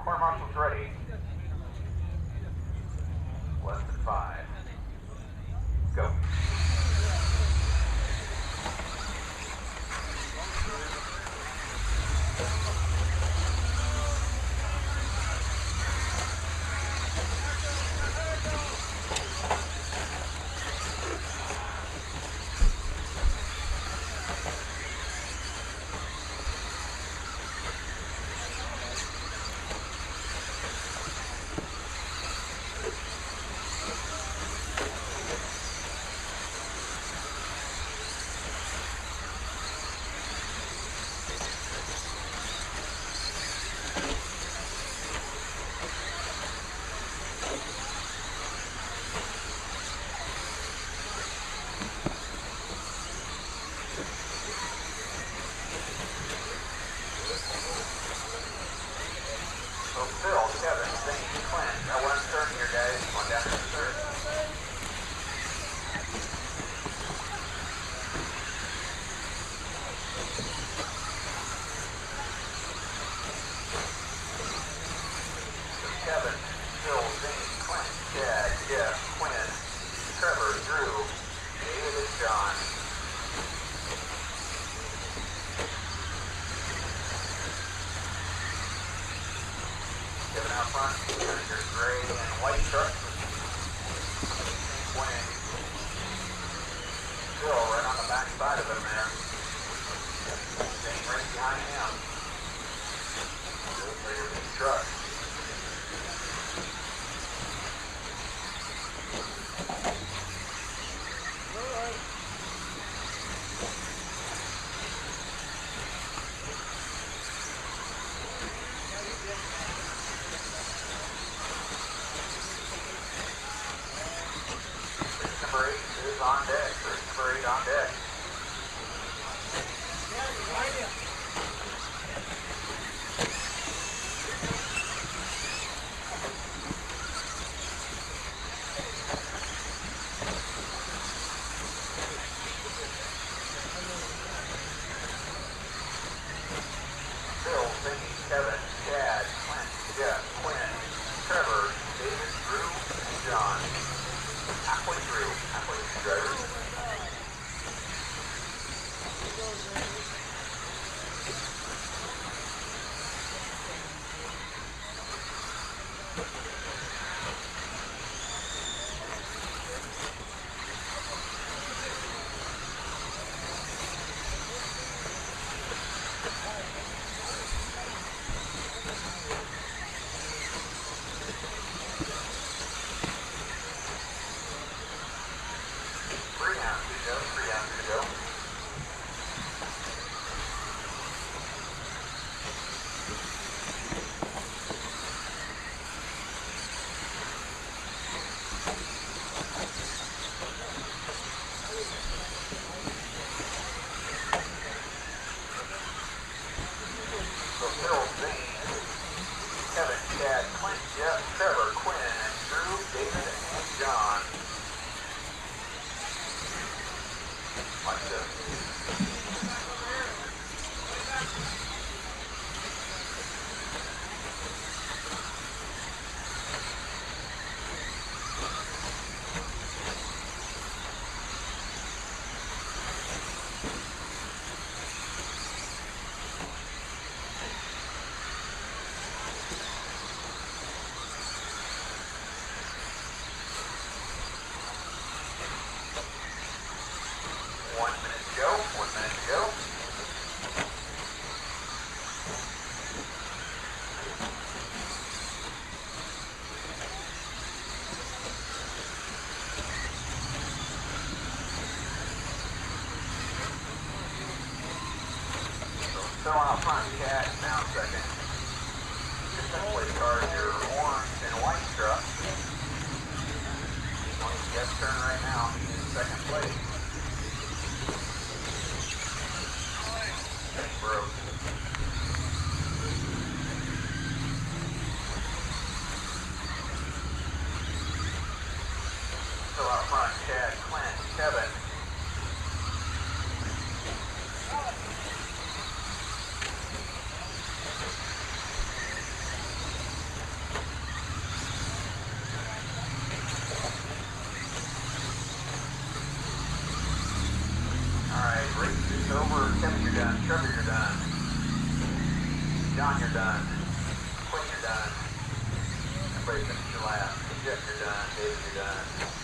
Corps Marshal's ready. Less than 5. Go. Phil, Kevin, Zane, Clint. Got one third here, guys. One down to the third. So Kevin, Phil, Zane, Clint, Chad, Jeff, Quinn, Trevor, Drew, David, and John. Kevin out front, your gray and white truck. Winning. Phil right on the back side of him there. Staying right behind him. Good for your big truck. Number 8 is on deck. Number 8 on deck. Phil, Vinny, Kevin, Chad, Clint, Jeff, Quinn, Trevor, David, Drew, and John. Halfway through, drivers. Three down to go. So Phil, Zane, Kevin, Chad, Clint, Jeff, Trevor, Quinn, Drew, David, and John. Watch this. One minute to go. So Phil out front, Chad now second. Your second place car is your orange and white truck. On his guest turn right now, he's in second place. Broke. Still out front, Chad, Clint, Kevin. Over. Kevin, you're done. Trevor, you're done. John, you're done. Quinn, you're done. Everybody finish your lap. Jeff, you're done. David, you're done.